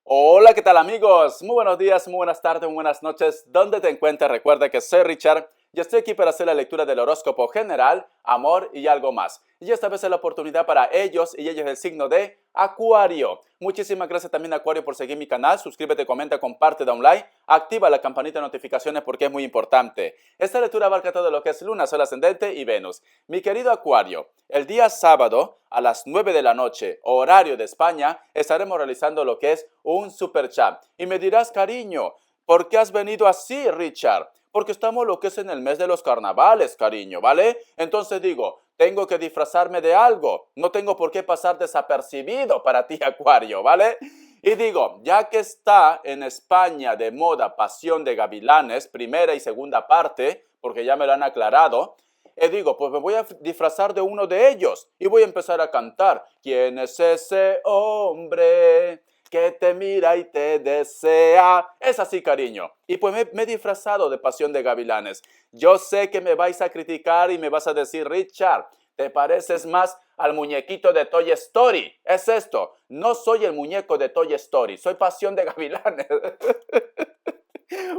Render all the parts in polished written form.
Hola, ¿qué tal amigos? Muy buenos días, muy buenas tardes, muy buenas noches. ¿Dónde te encuentres? Recuerda que soy Richard y estoy aquí para hacer la lectura del horóscopo general, amor y algo más. Y esta vez es la oportunidad para ellos y ellas del signo de Acuario. Muchísimas gracias también Acuario por seguir mi canal. Suscríbete, comenta, comparte, da un like, activa la campanita de notificaciones porque es muy importante. Esta lectura abarca todo lo que es Luna, Sol ascendente y Venus. Mi querido Acuario, el día sábado a las 9 de la noche, horario de España, estaremos realizando lo que es un super chat. Y me dirás, cariño, ¿por qué has venido así, Richard? Porque estamos lo que es en el mes de los carnavales, cariño, ¿vale? Entonces digo, tengo que disfrazarme de algo. No tengo por qué pasar desapercibido para ti, Acuario, ¿vale? Y digo, ya que está en España de moda Pasión de Gavilanes, primera y segunda parte, porque ya me lo han aclarado, y digo, pues me voy a disfrazar de uno de ellos y voy a empezar a cantar. ¿Quién es ese hombre que te mira y te desea? Es así, cariño. Y pues me he disfrazado de Pasión de Gavilanes. Yo sé que me vais a criticar y me vas a decir, Richard, te pareces más al muñequito de Toy Story. Es esto, no soy el muñeco de Toy Story, soy Pasión de Gavilanes.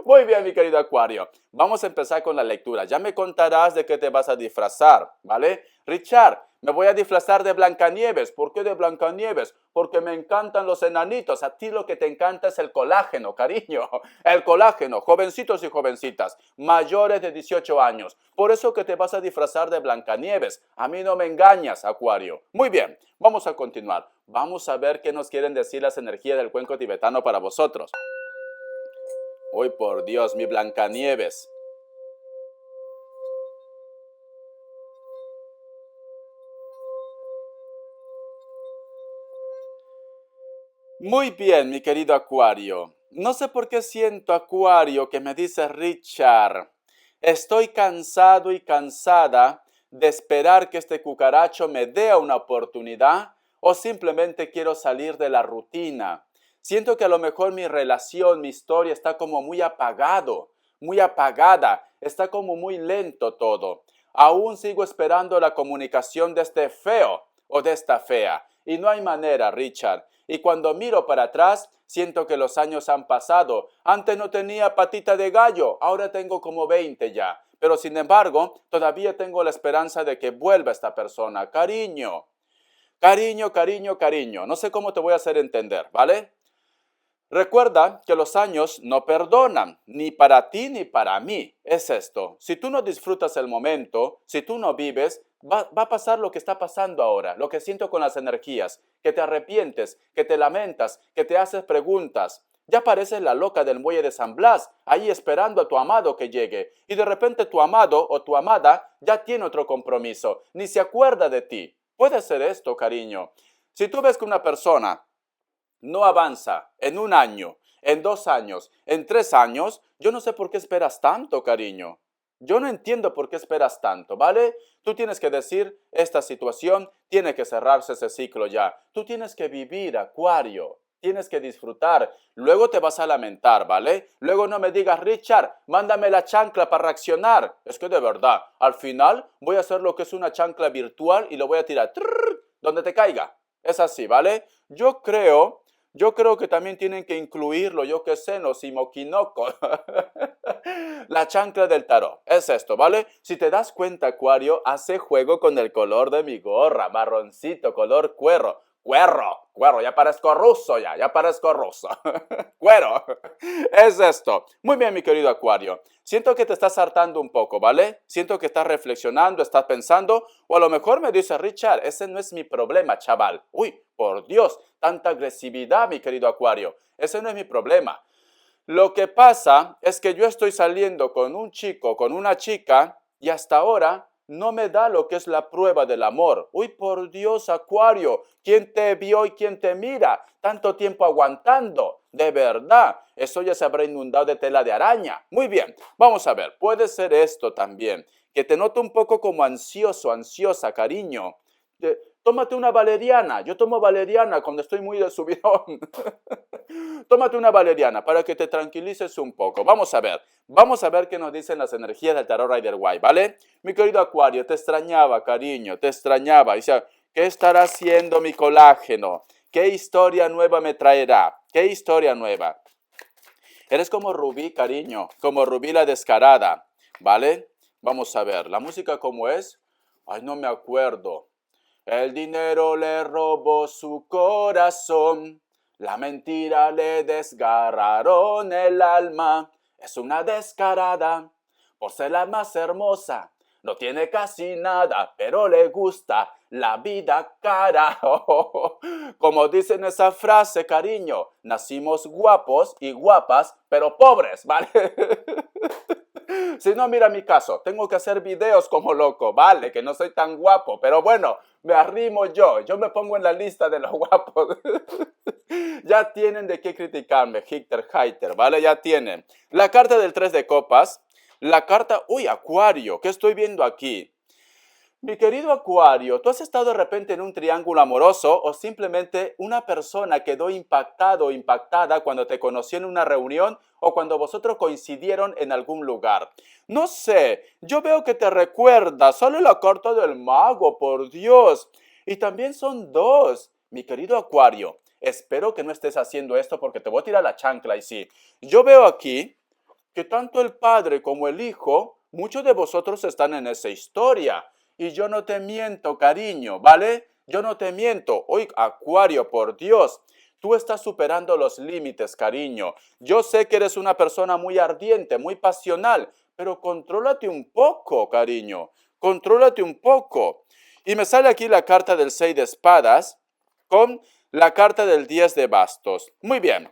Muy bien, mi querido Acuario. Vamos a empezar con la lectura. Ya me contarás de qué te vas a disfrazar, ¿vale? Richard, me voy a disfrazar de Blancanieves. ¿Por qué de Blancanieves? Porque me encantan los enanitos. A ti lo que te encanta es el colágeno, cariño. El colágeno, jovencitos y jovencitas, mayores de 18 años. Por eso que te vas a disfrazar de Blancanieves. A mí no me engañas, Acuario. Muy bien, vamos a continuar. Vamos a ver qué nos quieren decir las energías del cuenco tibetano para vosotros. Uy, por Dios, mi Blancanieves. Muy bien, mi querido Acuario. No sé por qué siento, Acuario, que me dice Richard. Estoy cansado y cansada de esperar que este cucaracho me dé una oportunidad o simplemente quiero salir de la rutina. Siento que a lo mejor mi relación, mi historia está como muy apagado, muy apagada, está como muy lento todo. Aún sigo esperando la comunicación de este feo o de esta fea. Y no hay manera, Richard. Y cuando miro para atrás, siento que los años han pasado. Antes no tenía patita de gallo, ahora tengo como 20 ya. Pero sin embargo, todavía tengo la esperanza de que vuelva esta persona. Cariño, cariño, cariño, cariño. No sé cómo te voy a hacer entender, ¿vale? Recuerda que los años no perdonan, ni para ti ni para mí. Es esto. Si tú no disfrutas el momento, si tú no vives, va a pasar lo que está pasando ahora, lo que siento con las energías, que te arrepientes, que te lamentas, que te haces preguntas. Ya pareces la loca del muelle de San Blas, ahí esperando a tu amado que llegue, y de repente tu amado o tu amada ya tiene otro compromiso, ni se acuerda de ti. Puede ser esto, cariño. Si tú ves que una persona no avanza en un año, en 2 años, en 3 años, yo no sé por qué esperas tanto, cariño. Yo no entiendo por qué esperas tanto, ¿vale? Tú tienes que decir, esta situación tiene que cerrarse ese ciclo ya. Tú tienes que vivir, Acuario. Tienes que disfrutar. Luego te vas a lamentar, ¿vale? Luego no me digas, Richard, mándame la chancla para reaccionar. Es que de verdad, al final voy a hacer lo que es una chancla virtual y lo voy a tirar donde te caiga. Es así, ¿vale? Yo creo que también tienen que incluirlo, yo qué sé, los Imoquinocos. La chancla del tarot. Es esto, ¿vale? Si te das cuenta, Acuario, hace juego con el color de mi gorra, marroncito, color cuero. Cuero, ya parezco ruso, ya parezco ruso. Cuero, es esto. Muy bien, mi querido Acuario. Siento que te estás hartando un poco, ¿vale? Siento que estás reflexionando, estás pensando, o a lo mejor me dice Richard, ese no es mi problema, chaval. Uy, por Dios, tanta agresividad, mi querido Acuario. Ese no es mi problema. Lo que pasa es que yo estoy saliendo con un chico, con una chica, y hasta ahora no me da lo que es la prueba del amor. Uy, por Dios, Acuario, ¿quién te vio y quién te mira? Tanto tiempo aguantando. De verdad, eso ya se habrá inundado de tela de araña. Muy bien, vamos a ver, puede ser esto también, que te noto un poco como ansioso, ansiosa, cariño. Tómate una valeriana. Yo tomo valeriana cuando estoy muy de subidón. Tómate una valeriana para que te tranquilices un poco. Vamos a ver qué nos dicen las energías del Tarot Rider White, ¿vale? Mi querido Acuario, te extrañaba, cariño, te extrañaba. O sea, ¿qué estará haciendo mi colágeno? ¿Qué historia nueva me traerá? ¿Qué historia nueva? Eres como Rubí, cariño, como Rubí la descarada, ¿vale? Vamos a ver, ¿la música cómo es? Ay, no me acuerdo. El dinero le robó su corazón, la mentira le desgarraron el alma. Es una descarada, por ser la más hermosa. No tiene casi nada, pero le gusta la vida cara. Como dicen esa frase, cariño, nacimos guapos y guapas, pero pobres, ¿vale? Si no, mira mi caso, tengo que hacer videos como loco, vale, que no soy tan guapo, pero bueno, me arrimo yo me pongo en la lista de los guapos. Ya tienen de qué criticarme, Hitter, Hater, ¿vale? Ya tienen. La carta del 3 de copas, la carta, uy, Acuario, ¿qué estoy viendo aquí? Mi querido Acuario, ¿tú has estado de repente en un triángulo amoroso o simplemente una persona quedó impactado o impactada cuando te conoció en una reunión o cuando vosotros coincidieron en algún lugar? No sé, yo veo que te recuerda, solo la carta del mago, por Dios. Y también son dos, mi querido Acuario. Espero que no estés haciendo esto porque te voy a tirar la chancla y sí. Yo veo aquí que tanto el padre como el hijo, muchos de vosotros están en esa historia. Y yo no te miento, cariño, ¿vale? Yo no te miento. Hoy, Acuario, por Dios, tú estás superando los límites, cariño. Yo sé que eres una persona muy ardiente, muy pasional, pero contrólate un poco, cariño. Contrólate un poco. Y me sale aquí la carta del 6 de espadas con la carta del 10 de bastos. Muy bien.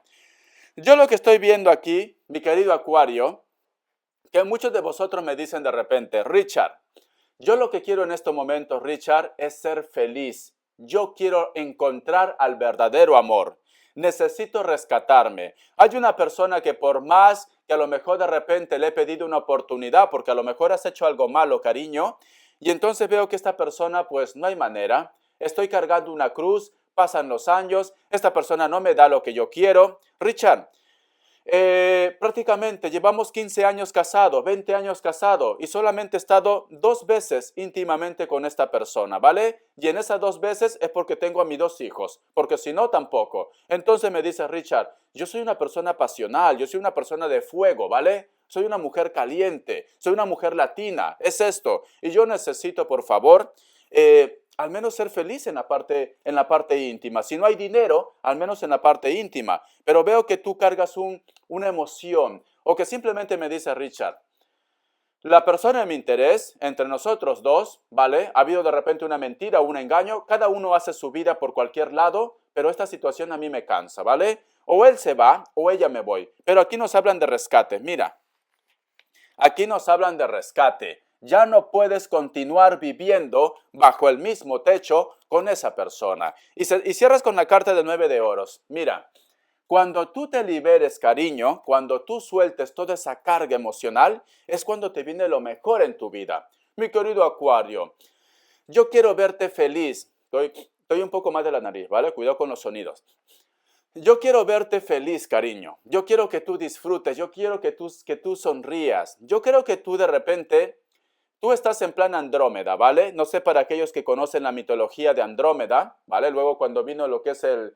Yo lo que estoy viendo aquí, mi querido Acuario, que muchos de vosotros me dicen de repente, Richard, yo lo que quiero en estos momentos, Richard, es ser feliz. Yo quiero encontrar al verdadero amor. Necesito rescatarme. Hay una persona que por más que a lo mejor de repente le he pedido una oportunidad, porque a lo mejor has hecho algo malo, cariño, y entonces veo que esta persona, pues no hay manera. Estoy cargando una cruz, pasan los años, esta persona no me da lo que yo quiero. Richard, prácticamente llevamos 15 años casados, 20 años casados y solamente he estado 2 veces íntimamente con esta persona, ¿vale? Y en esas 2 veces es porque tengo a mis 2 hijos, porque si no, tampoco. Entonces me dice Richard, yo soy una persona pasional, yo soy una persona de fuego, ¿vale? Soy una mujer caliente, soy una mujer latina, es esto. Y yo necesito, por favor, al menos ser feliz en la parte íntima. Si no hay dinero, al menos en la parte íntima. Pero veo que tú cargas una emoción o que simplemente me dice Richard, la persona de mi interés, entre nosotros dos, ¿vale? Ha habido de repente una mentira o un engaño, cada uno hace su vida por cualquier lado, pero esta situación a mí me cansa, ¿vale? O él se va o ella me voy. Pero aquí nos hablan de rescate, mira. Aquí nos hablan de rescate. Ya no puedes continuar viviendo bajo el mismo techo con esa persona. Y cierras con la carta de 9 de oros. Mira, cuando tú te liberes, cariño, cuando tú sueltes toda esa carga emocional, es cuando te viene lo mejor en tu vida. Mi querido Acuario, yo quiero verte feliz. Estoy un poco más de la nariz, ¿vale? Cuidado con los sonidos. Yo quiero verte feliz, cariño. Yo quiero que tú disfrutes. Yo quiero que tú sonrías. Yo creo que tú de repente, tú estás en plan Andrómeda, ¿vale? No sé para aquellos que conocen la mitología de Andrómeda, ¿vale? Luego cuando vino lo que es el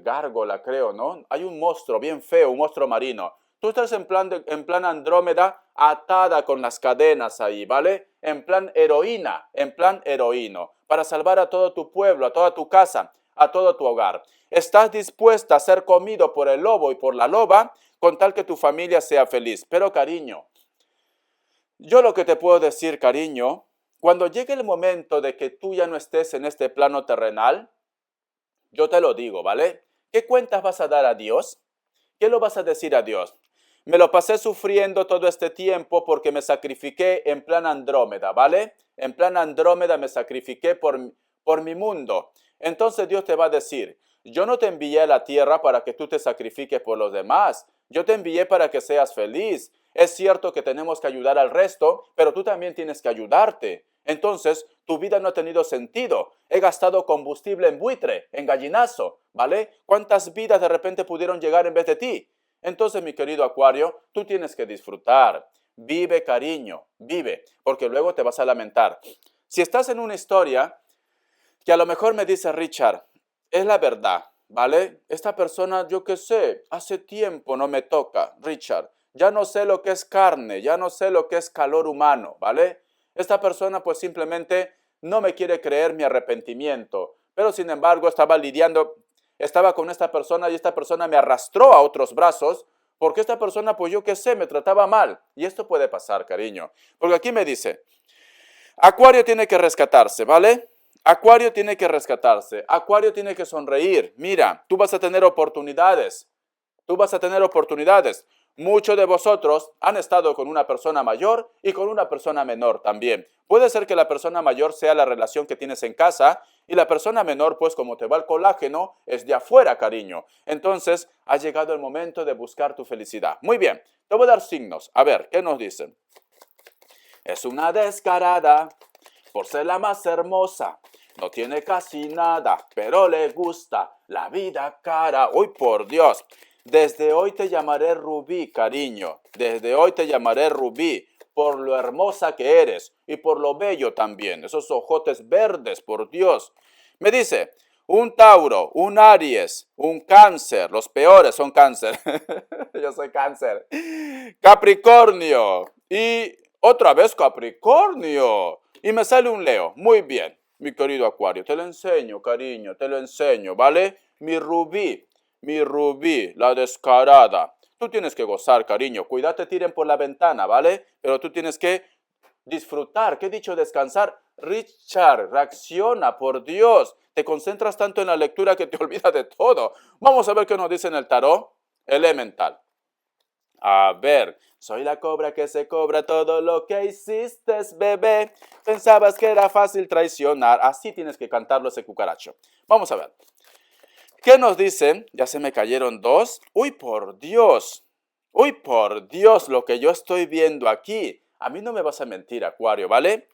gárgola, creo, ¿no? Hay un monstruo bien feo, un monstruo marino. Tú estás en plan Andrómeda atada con las cadenas ahí, ¿vale? En plan heroína, en plan heroíno, para salvar a todo tu pueblo, a toda tu casa, a todo tu hogar. Estás dispuesta a ser comido por el lobo y por la loba con tal que tu familia sea feliz. Pero cariño, yo lo que te puedo decir, cariño, cuando llegue el momento de que tú ya no estés en este plano terrenal, yo te lo digo, ¿vale? ¿Qué cuentas vas a dar a Dios? ¿Qué lo vas a decir a Dios? Me lo pasé sufriendo todo este tiempo porque me sacrifiqué en plan Andrómeda, ¿vale? En plan Andrómeda me sacrifiqué por mi mundo. Entonces Dios te va a decir, yo no te envié a la tierra para que tú te sacrifiques por los demás. Yo te envié para que seas feliz. Es cierto que tenemos que ayudar al resto, pero tú también tienes que ayudarte. Entonces, tu vida no ha tenido sentido. He gastado combustible en buitre, en gallinazo, ¿vale? ¿Cuántas vidas de repente pudieron llegar en vez de ti? Entonces, mi querido Acuario, tú tienes que disfrutar. Vive, cariño, vive, porque luego te vas a lamentar. Si estás en una historia que a lo mejor me dice Richard, es la verdad, ¿vale? Esta persona, yo qué sé, hace tiempo no me toca, Richard. Ya no sé lo que es carne, ya no sé lo que es calor humano, ¿vale? Esta persona pues simplemente no me quiere creer mi arrepentimiento, pero sin embargo estaba con esta persona y esta persona me arrastró a otros brazos porque esta persona pues yo qué sé, me trataba mal. Y esto puede pasar, cariño. Porque aquí me dice, Acuario tiene que rescatarse, ¿vale? Acuario tiene que rescatarse. Acuario tiene que sonreír. Mira, tú vas a tener oportunidades. Tú vas a tener oportunidades. Muchos de vosotros han estado con una persona mayor y con una persona menor también. Puede ser que la persona mayor sea la relación que tienes en casa y la persona menor, pues como te va el colágeno, es de afuera, cariño. Entonces, ha llegado el momento de buscar tu felicidad. Muy bien, te voy a dar signos. A ver, ¿qué nos dicen? Es una descarada por ser la más hermosa. No tiene casi nada, pero le gusta la vida cara. ¡Uy, por Dios! Desde hoy te llamaré Rubí, cariño. Desde hoy te llamaré Rubí por lo hermosa que eres y por lo bello también. Esos ojotes verdes, por Dios. Me dice, un Tauro, un Aries, un Cáncer. Los peores son Cáncer. Yo soy Cáncer. Capricornio y otra vez Capricornio. Y me sale un Leo. Muy bien, mi querido Acuario. Te lo enseño, cariño, te lo enseño, ¿vale? Mi rubí, la descarada. Tú tienes que gozar, cariño. Cuídate, tiren por la ventana, ¿vale? Pero tú tienes que disfrutar. ¿Qué he dicho? Descansar. Richard, reacciona, por Dios. Te concentras tanto en la lectura que te olvidas de todo. Vamos a ver qué nos dice en el tarot elemental. A ver, soy la cobra que se cobra todo lo que hiciste, bebé. Pensabas que era fácil traicionar. Así tienes que cantarlo ese cucaracho. Vamos a ver. ¿Qué nos dicen? Ya se me cayeron dos. Uy, por Dios. Uy, por Dios, lo que yo estoy viendo aquí. A mí no me vas a mentir, Acuario, ¿vale?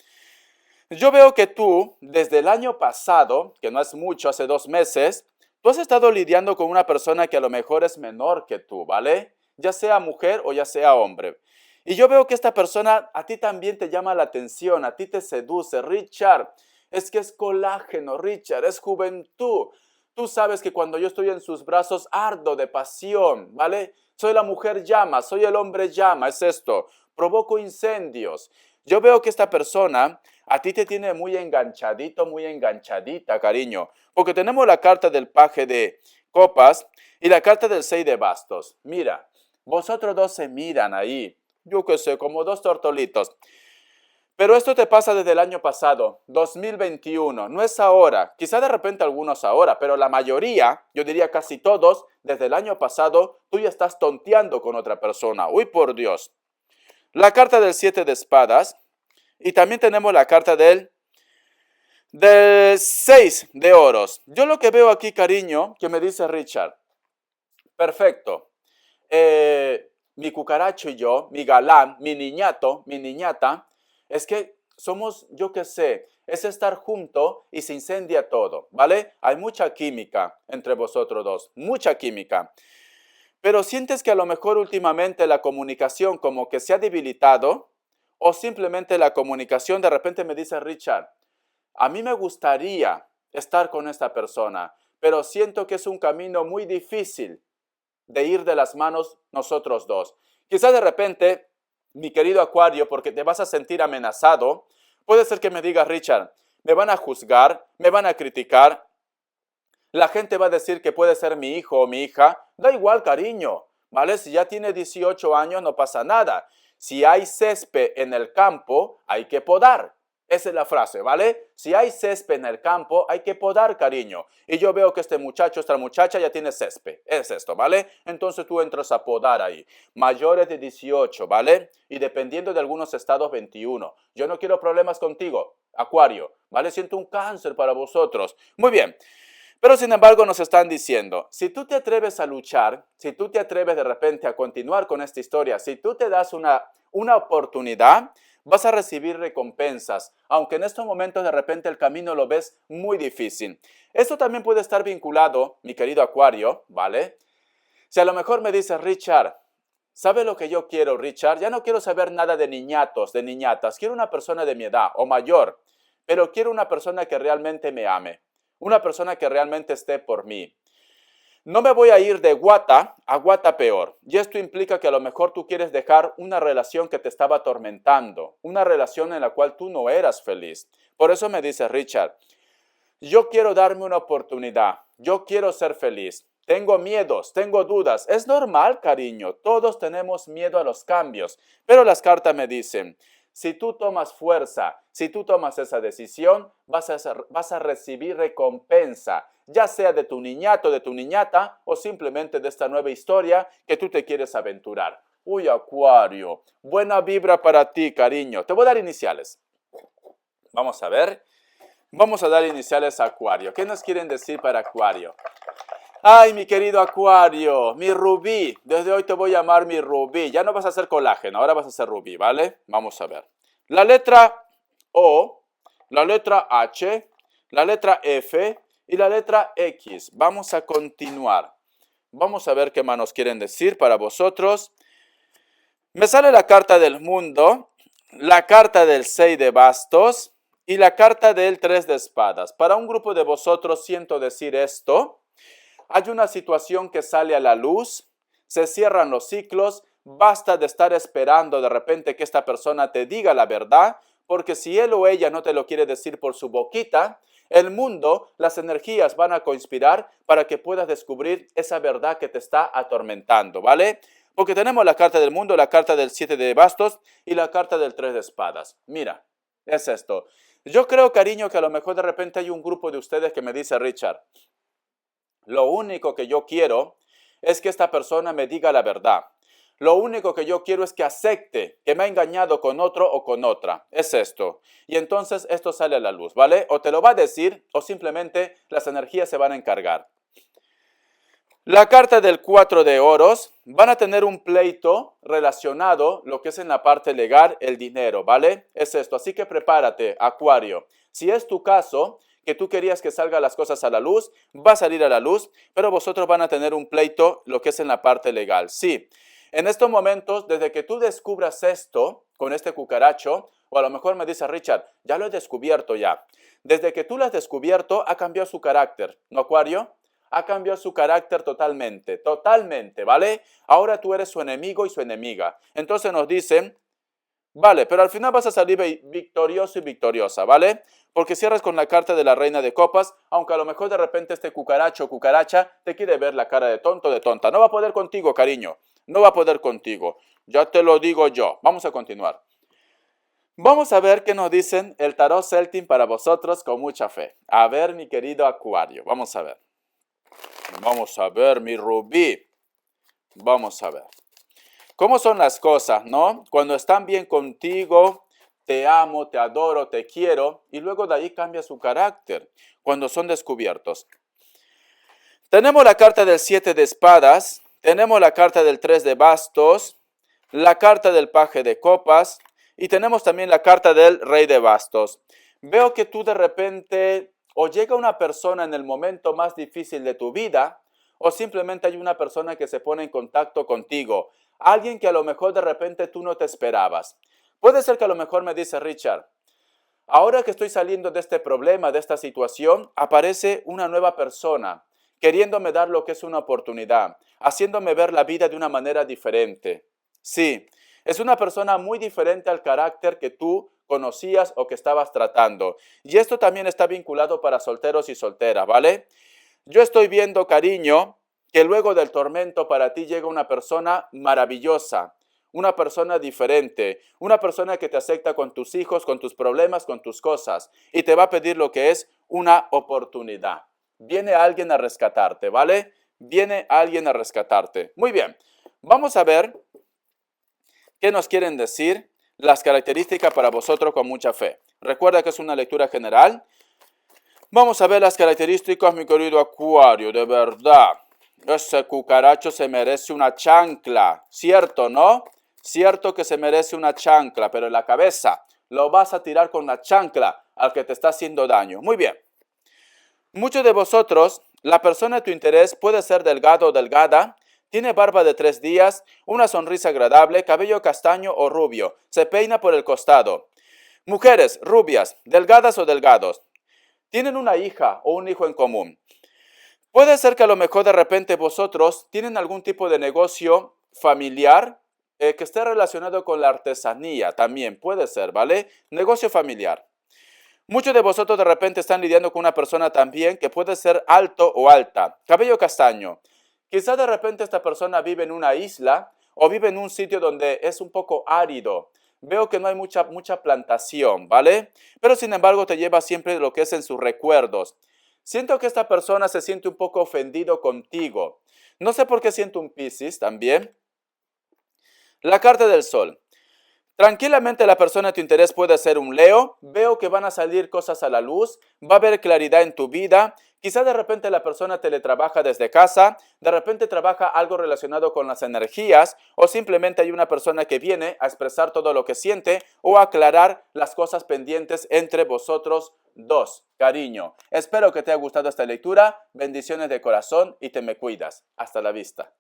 Yo veo que tú, desde el año pasado, que no es mucho, hace 2 meses, tú has estado lidiando con una persona que a lo mejor es menor que tú, ¿vale? Ya sea mujer o ya sea hombre. Y yo veo que esta persona a ti también te llama la atención, a ti te seduce. Richard, es que es colágeno, Richard, es juventud. Tú sabes que cuando yo estoy en sus brazos ardo de pasión, ¿vale? Soy la mujer llama, soy el hombre llama, es esto. Provoco incendios. Yo veo que esta persona a ti te tiene muy enganchadito, muy enganchadita, cariño. Porque tenemos la carta del paje de copas y la carta del 6 de bastos. Mira, vosotros dos se miran ahí. Yo qué sé, como dos tortolitos. Pero esto te pasa desde el año pasado, 2021. No es ahora. Quizá de repente algunos ahora, pero la mayoría, yo diría casi todos, desde el año pasado, tú ya estás tonteando con otra persona. Uy, por Dios. La carta del 7 de espadas. Y también tenemos la carta del 6 de oros. Yo lo que veo aquí, cariño, que me dice Richard, perfecto. Mi cucaracho y yo, mi galán, mi niñato, mi niñata, es que somos, yo qué sé, es estar junto y se incendia todo, ¿vale? Hay mucha química entre vosotros dos, mucha química. Pero sientes que a lo mejor últimamente la comunicación como que se ha debilitado o simplemente la comunicación, de repente me dice Richard, a mí me gustaría estar con esta persona, pero siento que es un camino muy difícil de ir de las manos nosotros dos. Quizás de repente, mi querido Acuario, porque te vas a sentir amenazado, puede ser que me digas, Richard, me van a juzgar, me van a criticar, la gente va a decir que puede ser mi hijo o mi hija. Da igual, cariño, ¿vale? Si ya tiene 18 años, no pasa nada. Si hay césped en el campo, hay que podar. Esa es la frase, ¿vale? Si hay césped en el campo, hay que podar, cariño. Y yo veo que este muchacho, esta muchacha ya tiene césped. Es esto, ¿vale? Entonces tú entras a podar ahí. Mayores de 18, ¿vale? Y dependiendo de algunos estados, 21. Yo no quiero problemas contigo, Acuario, ¿vale? Siento un cáncer para vosotros. Muy bien. Pero sin embargo nos están diciendo, si tú te atreves a luchar, si tú te atreves de repente a continuar con esta historia, si tú te das una oportunidad, vas a recibir recompensas, aunque en estos momentos de repente el camino lo ves muy difícil. Esto también puede estar vinculado, mi querido Acuario, ¿vale? Si a lo mejor me dices, Richard, ¿sabe lo que yo quiero, Richard? Ya no quiero saber nada de niñatos, de niñatas, quiero una persona de mi edad o mayor, pero quiero una persona que realmente me ame. Una persona que realmente esté por mí. No me voy a ir de guata a guata peor. Y esto implica que a lo mejor tú quieres dejar una relación que te estaba atormentando, una relación en la cual tú no eras feliz. Por eso me dice Richard, yo quiero darme una oportunidad, yo quiero ser feliz. Tengo miedos, tengo dudas. Es normal, cariño, todos tenemos miedo a los cambios. Pero las cartas me dicen, si tú tomas fuerza, si tú tomas esa decisión, vas a recibir recompensa, ya sea de tu niñato, de tu niñata, o simplemente de esta nueva historia que tú te quieres aventurar. Uy, Acuario, buena vibra para ti, cariño. Te voy a dar iniciales. Vamos a ver. Vamos a dar iniciales a Acuario. ¿Qué nos quieren decir para Acuario? Ay, mi querido Acuario, mi rubí. Desde hoy te voy a llamar mi rubí. Ya no vas a hacer colágeno, ahora vas a hacer rubí, ¿vale? Vamos a ver. La letra O, la letra H, la letra F y la letra X. Vamos a continuar. Vamos a ver qué más nos quieren decir para vosotros. Me sale la carta del mundo, la carta del 6 de bastos y la carta del 3 de espadas. Para un grupo de vosotros siento decir esto. Hay una situación que sale a la luz, se cierran los ciclos, basta de estar esperando de repente que esta persona te diga la verdad, porque si él o ella no te lo quiere decir por su boquita, el mundo, las energías van a conspirar para que puedas descubrir esa verdad que te está atormentando, ¿vale? Porque tenemos la carta del mundo, la carta del 7 de bastos y la carta del 3 de espadas. Mira, es esto. Yo creo, cariño, que a lo mejor de repente hay un grupo de ustedes que me dice, Richard, lo único que yo quiero es que esta persona me diga la verdad. Lo único que yo quiero es que acepte que me ha engañado con otro o con otra. Es esto. Y entonces esto sale a la luz, ¿vale? O te lo va a decir o simplemente las energías se van a encargar. La carta del 4 de oros van a tener un pleito relacionado, lo que es en la parte legal, el dinero, ¿vale? Es esto. Así que prepárate, Acuario. Si es tu caso, que tú querías que salgan las cosas a la luz, va a salir a la luz, pero vosotros van a tener un pleito, lo que es en la parte legal. Sí, en estos momentos, desde que tú descubras esto con este cucaracho, o a lo mejor me dice Richard, ya lo he descubierto ya. Desde que tú lo has descubierto, ha cambiado su carácter, ¿no, Acuario? Ha cambiado su carácter totalmente, totalmente, ¿vale? Ahora tú eres su enemigo y su enemiga. Entonces nos dicen, vale, pero al final vas a salir victorioso y victoriosa, ¿vale? Porque cierras con la carta de la reina de copas, aunque a lo mejor de repente este cucaracho o cucaracha te quiere ver la cara de tonto o de tonta. No va a poder contigo, cariño. No va a poder contigo. Ya te lo digo yo. Vamos a continuar. Vamos a ver qué nos dicen el tarot Celtic para vosotros con mucha fe. A ver, mi querido Acuario. Vamos a ver. Vamos a ver, mi rubí. Vamos a ver. ¿Cómo son las cosas, no? Cuando están bien contigo, te amo, te adoro, te quiero, y luego de ahí cambia su carácter cuando son descubiertos. Tenemos la carta del 7 de espadas, tenemos la carta del 3 de bastos, la carta del paje de copas, y tenemos también la carta del rey de bastos. Veo que tú de repente o llega una persona en el momento más difícil de tu vida o simplemente hay una persona que se pone en contacto contigo. Alguien que a lo mejor de repente tú no te esperabas. Puede ser que a lo mejor me dice Richard, ahora que estoy saliendo de este problema, de esta situación, aparece una nueva persona queriéndome dar lo que es una oportunidad, haciéndome ver la vida de una manera diferente. Sí, es una persona muy diferente al carácter que tú conocías o que estabas tratando. Y esto también está vinculado para solteros y solteras, ¿vale? Yo estoy viendo, cariño, que luego del tormento para ti llega una persona maravillosa, una persona diferente, una persona que te acepta con tus hijos, con tus problemas, con tus cosas, y te va a pedir lo que es una oportunidad. Viene alguien a rescatarte, ¿vale? Viene alguien a rescatarte. Muy bien, vamos a ver qué nos quieren decir las características para vosotros con mucha fe. Recuerda que es una lectura general. Vamos a ver las características, mi querido Acuario, de verdad. Ese cucaracho se merece una chancla, ¿cierto, no? Cierto que se merece una chancla, pero en la cabeza lo vas a tirar con la chancla al que te está haciendo daño. Muy bien. Muchos de vosotros, la persona de tu interés puede ser delgado o delgada, tiene barba de 3 días, una sonrisa agradable, cabello castaño o rubio, se peina por el costado. Mujeres rubias, delgadas o delgados, tienen una hija o un hijo en común. Puede ser que a lo mejor de repente vosotros tienen algún tipo de negocio familiar que esté relacionado con la artesanía, también puede ser, ¿vale? Negocio familiar. Muchos de vosotros de repente están lidiando con una persona también que puede ser alto o alta, cabello castaño. Quizá de repente esta persona vive en una isla o vive en un sitio donde es un poco árido. Veo que no hay mucha plantación, ¿vale? Pero sin embargo te lleva siempre lo que es en sus recuerdos. Siento que esta persona se siente un poco ofendido contigo. No sé por qué siento un Piscis también. La carta del sol. Tranquilamente la persona de tu interés puede ser un Leo. Veo que van a salir cosas a la luz, va a haber claridad en tu vida. Quizá de repente la persona teletrabaja desde casa, de repente trabaja algo relacionado con las energías o simplemente hay una persona que viene a expresar todo lo que siente o a aclarar las cosas pendientes entre vosotros dos. Cariño, espero que te haya gustado esta lectura. Bendiciones de corazón y te me cuidas. Hasta la vista.